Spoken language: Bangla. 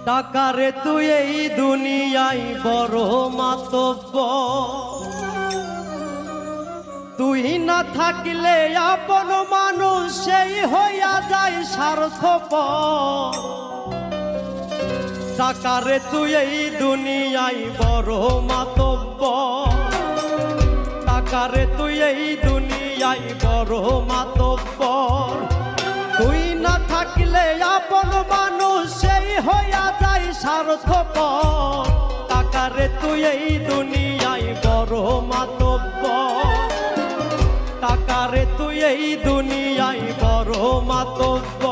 টাকারে তুই এই দুনিয়ায় বড় মাতব্বর, তুই না থাকলে আপন মানুষ সেই হইয়া যায় স্বার্থপর। টাকারে তুই এই দুনিয়ায় বড় মাতব্বর, টাকারে তুই এই দুনিয়ায় বড় মাতব্বর, তুই না থাকলে আপন মানুষ সেই হইয়া যায় স্বার্থপর। টাকারে তুই এই দুনিয়ায় বড় মাতব্বর, টাকারে তুই এই দুনিয়ায় বড় মাতব্বর।